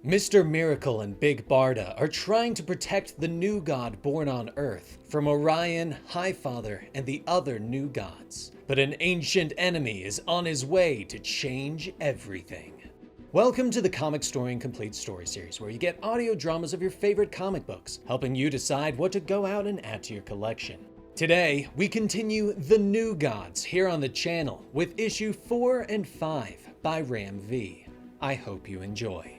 Mr. Miracle and Big Barda are trying to protect the new god born on Earth from Orion, Highfather, and the other new gods. But an ancient enemy is on his way to change everything. Welcome to the Comicstorian Complete Story Series, where you get audio dramas of your favorite comic books, helping you decide what to go out and add to your collection. Today, we continue The New Gods here on the channel with issue 4 and 5 by Ram V. I hope you enjoy.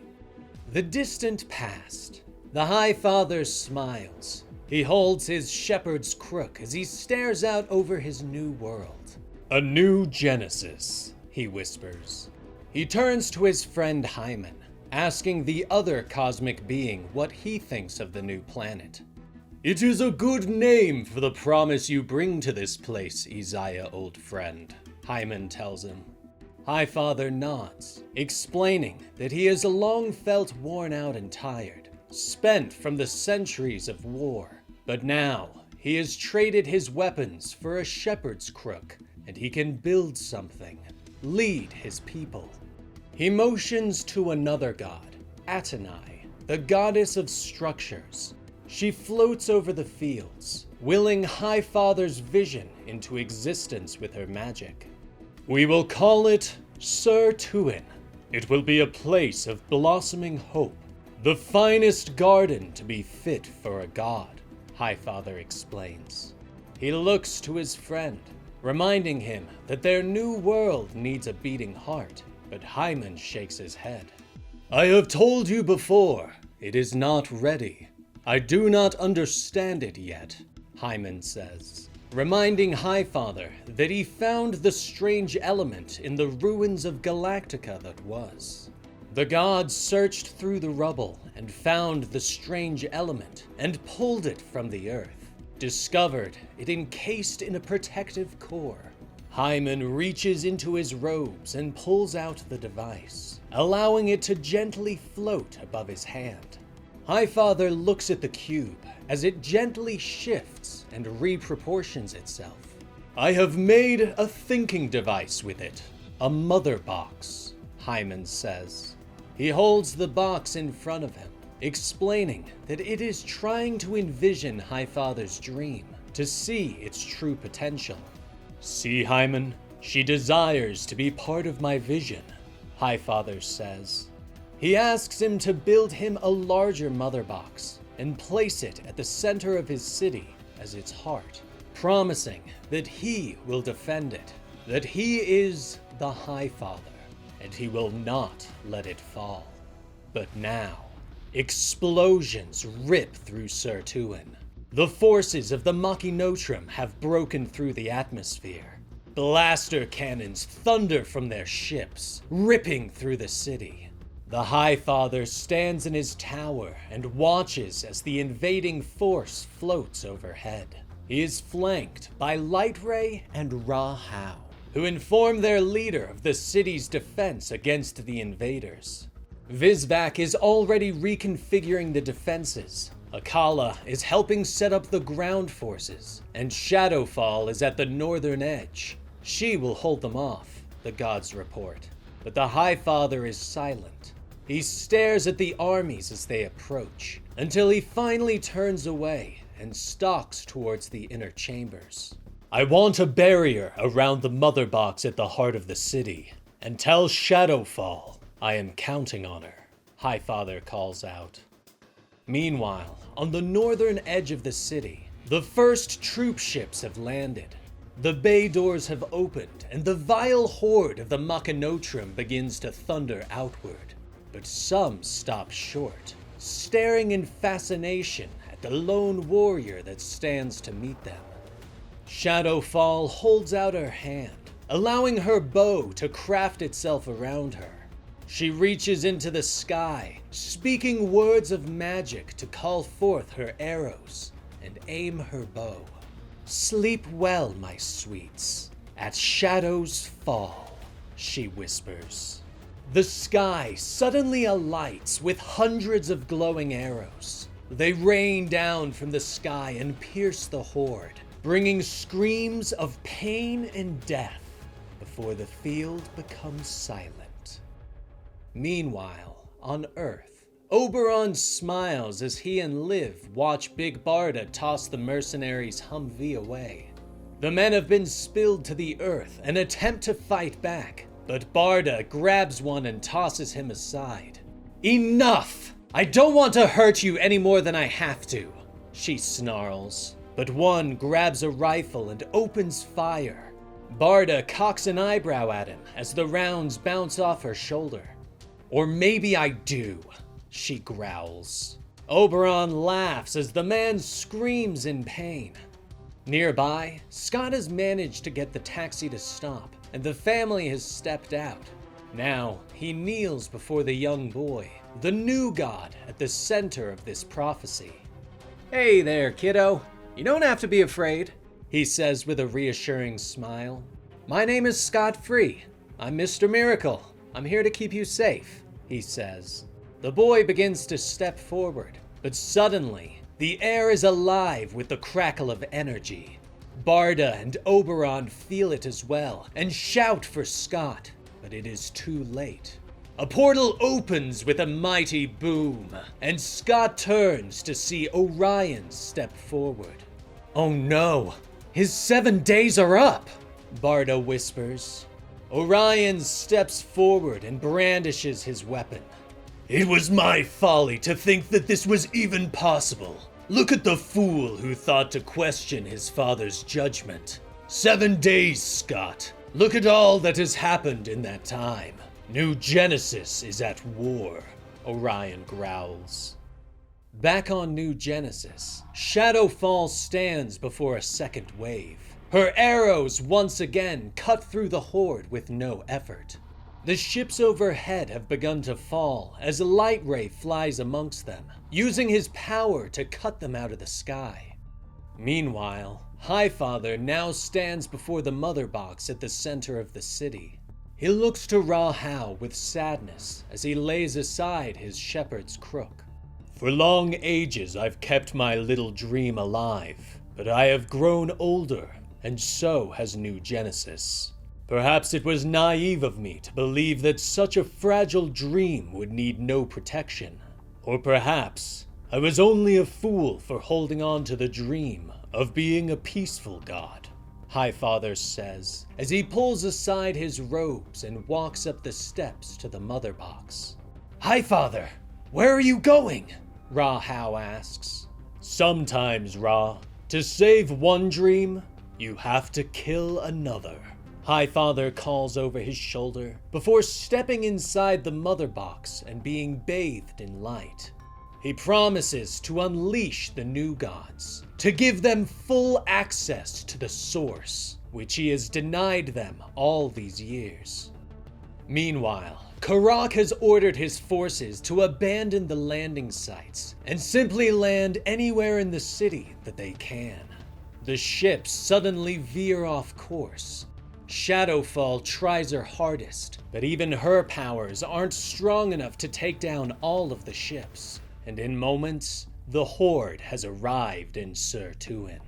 The distant past. The Highfather smiles. He holds his shepherd's crook as he stares out over his new world. A new Genesis, he whispers. He turns to his friend Hyman, asking the other cosmic being what he thinks of the new planet. It is a good name for the promise you bring to this place, Isaiah, old friend, Hyman tells him. Highfather nods, explaining that he has long felt worn out and tired, spent from the centuries of war. But now, he has traded his weapons for a shepherd's crook, and he can build something, lead his people. He motions to another god, Atenai, the goddess of structures. She floats over the fields, willing Highfather's vision into existence with her magic. We will call it Ser Tuin. It will be a place of blossoming hope, the finest garden to be fit for a god, Highfather explains. He looks to his friend, reminding him that their new world needs a beating heart, but Hyman shakes his head. I have told you before, it is not ready. I do not understand it yet, Hyman says, reminding Highfather that he found the strange element in the ruins of Galactica that was. The gods searched through the rubble and found the strange element and pulled it from the earth, discovered it encased in a protective core. Hyman reaches into his robes and pulls out the device, allowing it to gently float above his hand. Highfather looks at the cube as it gently shifts and reproportions itself. I have made a thinking device with it, a mother box, Hyman says. He holds the box in front of him, explaining that it is trying to envision Highfather's dream, to see its true potential. See, Hyman, she desires to be part of my vision, Highfather says. He asks him to build him a larger mother box and place it at the center of his city as its heart, promising that he will defend it, that he is the Highfather, and he will not let it fall. But now, explosions rip through Ser Tuin. The forces of the Machinotrum have broken through the atmosphere. Blaster cannons thunder from their ships, ripping through the city. The Highfather stands in his tower and watches as the invading force floats overhead. He is flanked by Lightray and Ra-How, who inform their leader of the city's defense against the invaders. Vizvac is already reconfiguring the defenses. Akala is helping set up the ground forces, and Shadowfall is at the northern edge. She will hold them off, the gods report. But the Highfather is silent. He stares at the armies as they approach, until he finally turns away and stalks towards the inner chambers. I want a barrier around the mother box at the heart of the city, and tell Shadowfall I am counting on her, Highfather calls out. Meanwhile, on the northern edge of the city, the first troop ships have landed. The bay doors have opened, and the vile horde of the Machinotrum begins to thunder outward. But some stop short, staring in fascination at the lone warrior that stands to meet them. Shadowfall holds out her hand, allowing her bow to craft itself around her. She reaches into the sky, speaking words of magic to call forth her arrows and aim her bow. Sleep well, my sweets. At Shadow's fall, she whispers. The sky suddenly alights with hundreds of glowing arrows. They rain down from the sky and pierce the horde, bringing screams of pain and death before the field becomes silent. Meanwhile, on Earth, Oberon smiles as he and Liv watch Big Barda toss the mercenaries' Humvee away. The men have been spilled to the earth and attempt to fight back, but Barda grabs one and tosses him aside. "Enough! I don't want to hurt you any more than I have to," she snarls. But one grabs a rifle and opens fire. Barda cocks an eyebrow at him as the rounds bounce off her shoulder. "Or maybe I do," she growls. Oberon laughs as the man screams in pain. Nearby, Scott has managed to get the taxi to stop, and the family has stepped out. Now, he kneels before the young boy, the new god at the center of this prophecy. "Hey there, kiddo. You don't have to be afraid," he says with a reassuring smile. "My name is Scott Free. I'm Mr. Miracle. I'm here to keep you safe," he says. The boy begins to step forward, but suddenly, the air is alive with the crackle of energy. Barda and Oberon feel it as well and shout for Scott, but it is too late. A portal opens with a mighty boom, and Scott turns to see Orion step forward. "Oh no, his 7 days are up," Barda whispers. Orion steps forward and brandishes his weapon. "It was my folly to think that this was even possible. Look at the fool who thought to question his father's judgment. 7 days, Scott. Look at all that has happened in that time. New Genesis is at war," Orion growls. Back on New Genesis, Shadowfall stands before a second wave. Her arrows once again cut through the Horde with no effort. The ships overhead have begun to fall as Lightray flies amongst them, using his power to cut them out of the sky. Meanwhile, Highfather now stands before the Mother Box at the center of the city. He looks to Ra-How with sadness as he lays aside his shepherd's crook. "For long ages I've kept my little dream alive, but I have grown older, and so has New Genesis. Perhaps it was naive of me to believe that such a fragile dream would need no protection. Or perhaps I was only a fool for holding on to the dream of being a peaceful god," Highfather says, as he pulls aside his robes and walks up the steps to the Mother Box. "Highfather, where are you going?" Ra-How asks. "Sometimes, Ra, to save one dream, you have to kill another," Highfather calls over his shoulder before stepping inside the Mother Box and being bathed in light. He promises to unleash the new gods, to give them full access to the Source, which he has denied them all these years. Meanwhile, Karac has ordered his forces to abandon the landing sites and simply land anywhere in the city that they can. The ships suddenly veer off course. Shadowfall tries her hardest, but even her powers aren't strong enough to take down all of the ships. And in moments, the Horde has arrived in Sur Tuin.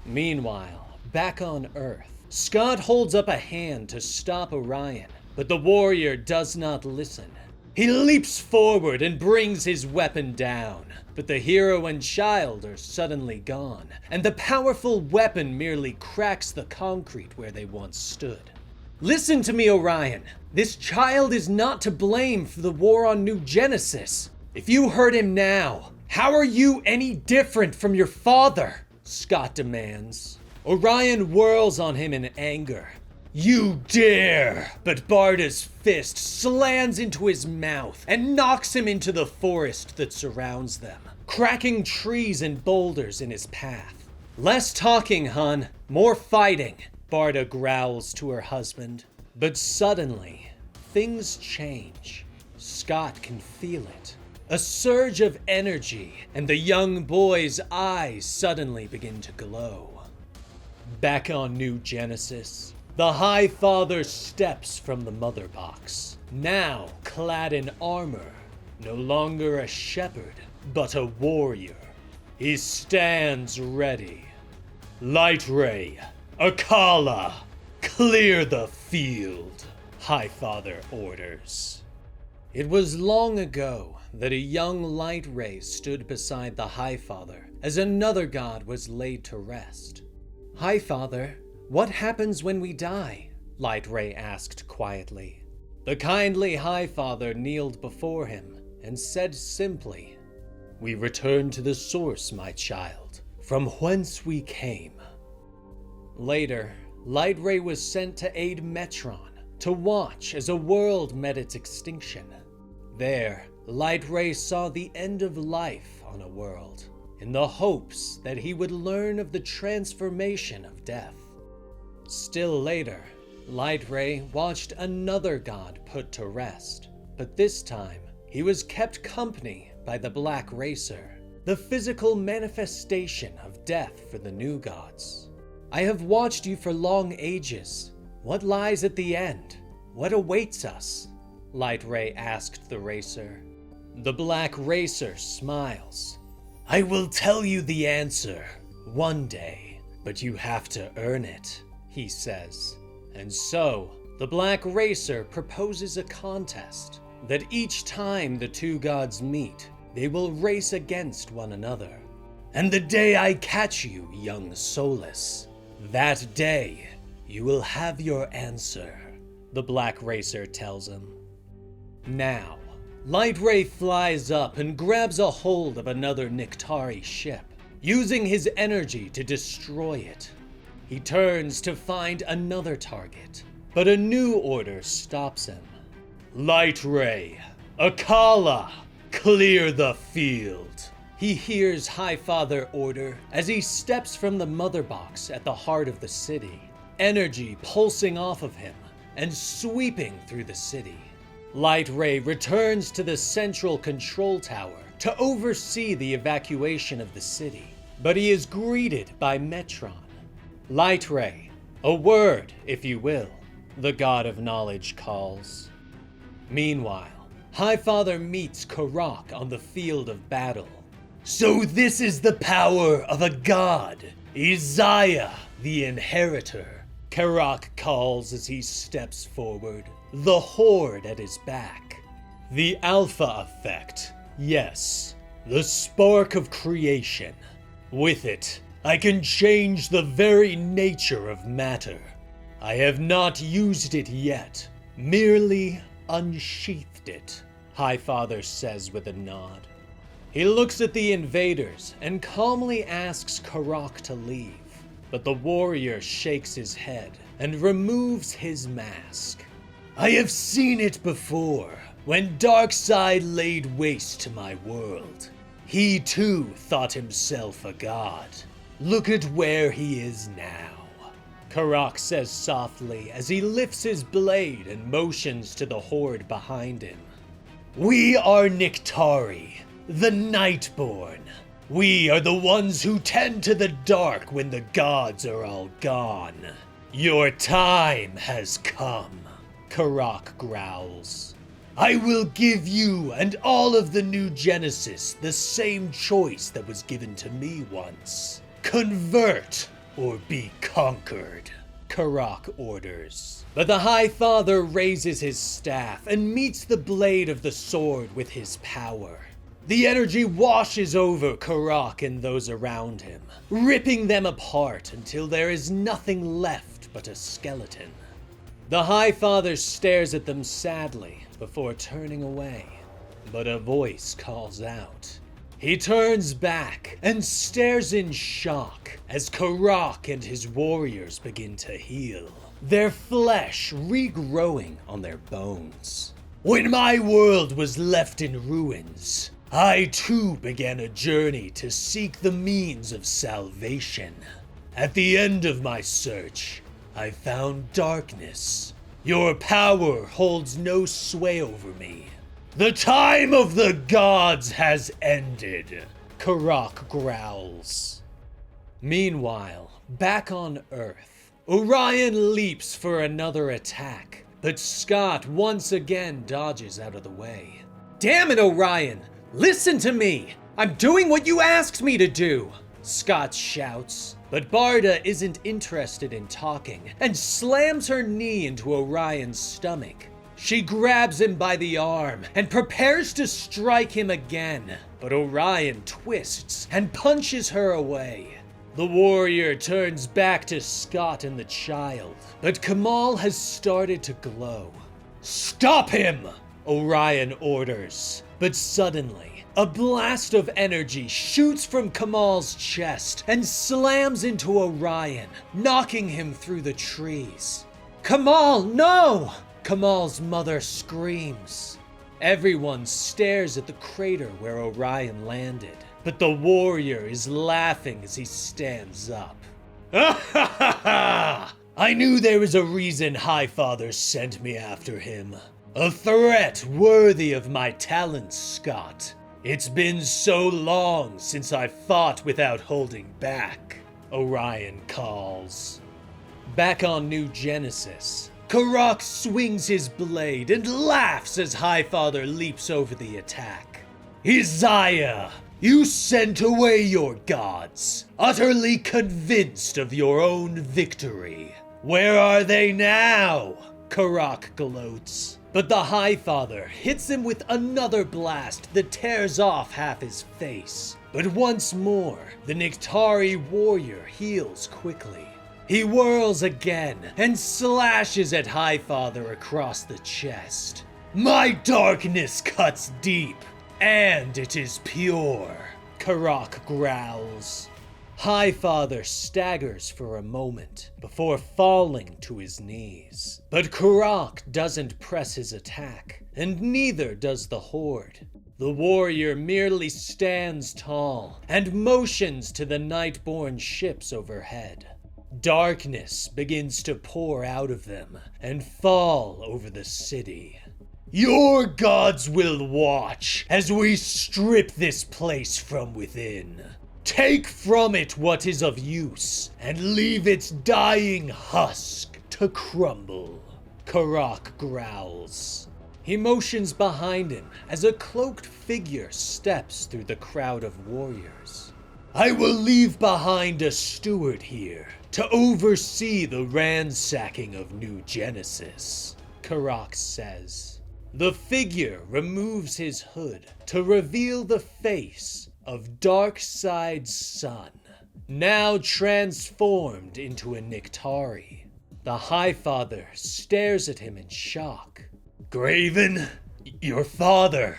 Meanwhile, back on Earth, Scott holds up a hand to stop Orion, but the warrior does not listen. He leaps forward and brings his weapon down, but the hero and child are suddenly gone, and the powerful weapon merely cracks the concrete where they once stood. "Listen to me, Orion. This child is not to blame for the war on New Genesis. If you hurt him now, how are you any different from your father?" Scott demands. Orion whirls on him in anger. "You dare!" But Barda's fist slams into his mouth and knocks him into the forest that surrounds them, cracking trees and boulders in his path. "Less talking, hun. More fighting," Barda growls to her husband. But suddenly, things change. Scott can feel it. A surge of energy, and the young boy's eyes suddenly begin to glow. Back on New Genesis, the Highfather steps from the Mother Box, now clad in armor, no longer a shepherd, but a warrior. He stands ready. "Lightray, Akala, clear the field," Highfather orders. It was long ago, that a young light ray stood beside the Highfather as another god was laid to rest. "Highfather, what happens when we die?" Light Ray asked quietly. The kindly Highfather kneeled before him and said simply, "We return to the source, my child, from whence we came." Later, Light Ray was sent to aid Metron, to watch as a world met its extinction. There, Light Ray saw the end of life on a world, in the hopes that he would learn of the transformation of death. Still later, Light Ray watched another god put to rest, but this time he was kept company by the Black Racer, the physical manifestation of death for the new gods. "I have watched you for long ages. What lies at the end? What awaits us?" Light Ray asked the Racer. The Black Racer smiles. "I will tell you the answer one day, but you have to earn it," he says. And so, the Black Racer proposes a contest, that each time the two gods meet, they will race against one another. "And the day I catch you, young Solus, that day you will have your answer," the Black Racer tells him. Now, Light Ray flies up and grabs a hold of another Niktari ship, using his energy to destroy it. He turns to find another target, but a new order stops him. "Light Ray, Akala, clear the field," he hears Highfather order as he steps from the mother box at the heart of the city, energy pulsing off of him and sweeping through the city. Light Ray returns to the central control tower to oversee the evacuation of the city, but he is greeted by Metron. "Light Ray, a word, if you will," the god of knowledge calls. Meanwhile, Highfather meets Karac on the field of battle. "So this is the power of a god, Isaiah the Inheritor," Karac calls as he steps forward, the horde at his back. "The Alpha effect, yes, the spark of creation. With it, I can change the very nature of matter. I have not used it yet, merely unsheathed it," Highfather says with a nod. He looks at the invaders and calmly asks Karac to leave, but the warrior shakes his head and removes his mask. "I have seen it before, when Darkseid laid waste to my world. He too thought himself a god. Look at where he is now," Karac says softly as he lifts his blade and motions to the horde behind him. "We are Niktari, the Nightborn. We are the ones who tend to the dark when the gods are all gone. Your time has come," Karac growls. "I will give you and all of the new Genesis the same choice that was given to me once. Convert or be conquered," Karac orders. But the Highfather raises his staff and meets the blade of the sword with his power. The energy washes over Karac and those around him, ripping them apart until there is nothing left but a skeleton. The Highfather stares at them sadly before turning away, but a voice calls out. He turns back and stares in shock as Karac and his warriors begin to heal, their flesh regrowing on their bones. "When my world was left in ruins, I too began a journey to seek the means of salvation. At the end of my search, I found darkness. Your power holds no sway over me. The time of the gods has ended," Karac growls. Meanwhile, back on Earth, Orion leaps for another attack, but Scott once again dodges out of the way. "Damn it, Orion! Listen to me! I'm doing what you asked me to do!" Scott shouts, but Barda isn't interested in talking and slams her knee into Orion's stomach. She grabs him by the arm and prepares to strike him again, but Orion twists and punches her away. The warrior turns back to Scott and the child, but Kamal has started to glow. "Stop him!" Orion orders, but suddenly, a blast of energy shoots from Kamal's chest and slams into Orion, knocking him through the trees. "Kamal, no!" Kamal's mother screams. Everyone stares at the crater where Orion landed, but the warrior is laughing as he stands up. "Ha ha ha ha! I knew there was a reason Highfather sent me after him. A threat worthy of my talents, Scott. It's been so long since I fought without holding back," Orion calls. Back on New Genesis, Karac swings his blade and laughs as Highfather leaps over the attack. "Isaiah, you sent away your gods, utterly convinced of your own victory. Where are they now?" Karac gloats. But the Highfather hits him with another blast that tears off half his face. But once more, the Niktari warrior heals quickly. He whirls again and slashes at Highfather across the chest. "My darkness cuts deep, and it is pure," Karac growls. Highfather staggers for a moment before falling to his knees. But Karac doesn't press his attack, and neither does the Horde. The warrior merely stands tall and motions to the Nightborn ships overhead. Darkness begins to pour out of them and fall over the city. "Your gods will watch as we strip this place from within. Take from it what is of use, and leave its dying husk to crumble," Karac growls. He motions behind him as a cloaked figure steps through the crowd of warriors. "I will leave behind a steward here to oversee the ransacking of New Genesis," Karac says. The figure removes his hood to reveal the face of Darkseid's son, now transformed into a Niktari. The Highfather stares at him in shock. "Graven, your father,"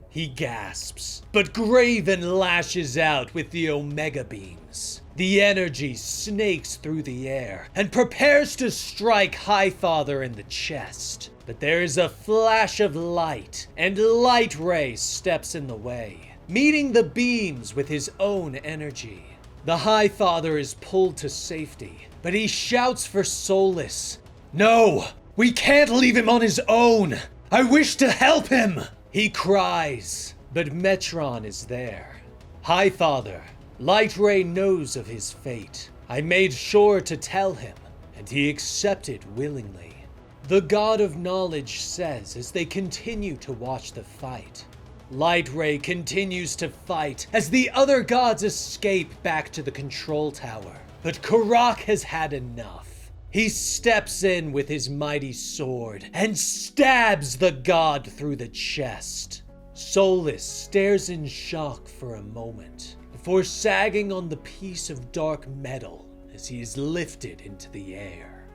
he gasps. But Graven lashes out with the Omega Beams. The energy snakes through the air and prepares to strike Highfather in the chest. But there is a flash of light, and Light Ray steps in the way, meeting the beams with his own energy. The Highfather is pulled to safety, but he shouts for solace. "No, we can't leave him on his own! I wish to help him!" he cries, but Metron is there. "Highfather, Light Ray knows of his fate. I made sure to tell him, and he accepted willingly," the God of Knowledge says as they continue to watch the fight. Light Ray continues to fight as the other gods escape back to the control tower. But Karac has had enough. He steps in with his mighty sword and stabs the god through the chest. Solus stares in shock for a moment before sagging on the piece of dark metal as he is lifted into the air.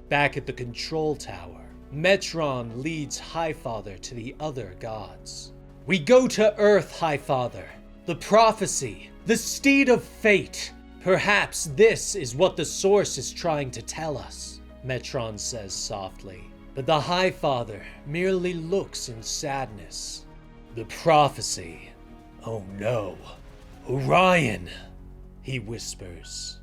Back at the control tower, Metron leads Highfather to the other gods. "We go to Earth, Highfather. The prophecy, the steed of fate. Perhaps this is what the source is trying to tell us," Metron says softly. But the Highfather merely looks in sadness. "The prophecy? Oh no. Orion," he whispers.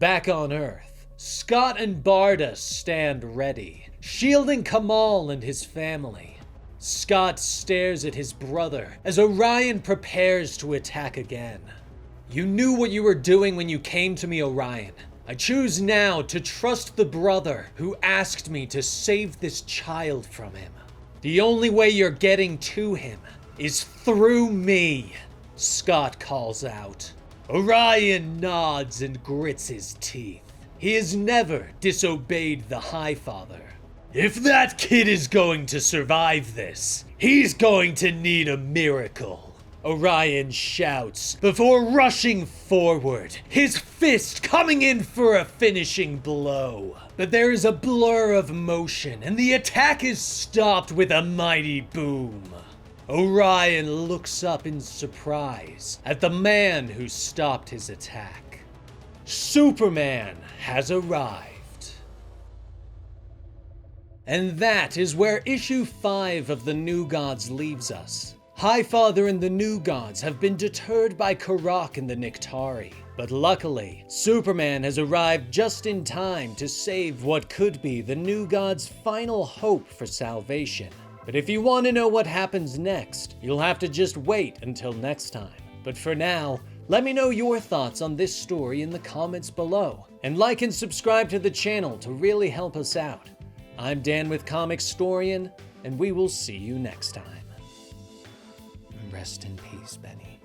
Back on Earth, Scott and Barda stand ready, shielding Kamal and his family. Scott stares at his brother as Orion prepares to attack again. "You knew what you were doing when you came to me, Orion. I choose now to trust the brother who asked me to save this child from him. The only way you're getting to him is through me," Scott calls out. Orion nods and grits his teeth. He has never disobeyed the Highfather. If that kid is going to survive this, he's going to need a miracle. Orion shouts before rushing forward, his fist coming in for a finishing blow. But there is a blur of motion and the attack is stopped with a mighty boom. Orion looks up in surprise at the man who stopped his attack. Superman has arrived. And that is where issue 5 of the New Gods leaves us. Highfather and the New Gods have been deterred by Karac and the Niktari, but luckily, Superman has arrived just in time to save what could be the New Gods' final hope for salvation. But if you want to know what happens next, you'll have to just wait until next time. But for now, let me know your thoughts on this story in the comments below, and like and subscribe to the channel to really help us out. I'm Dan with Comicstorian, and we will see you next time. Rest in peace, Benny.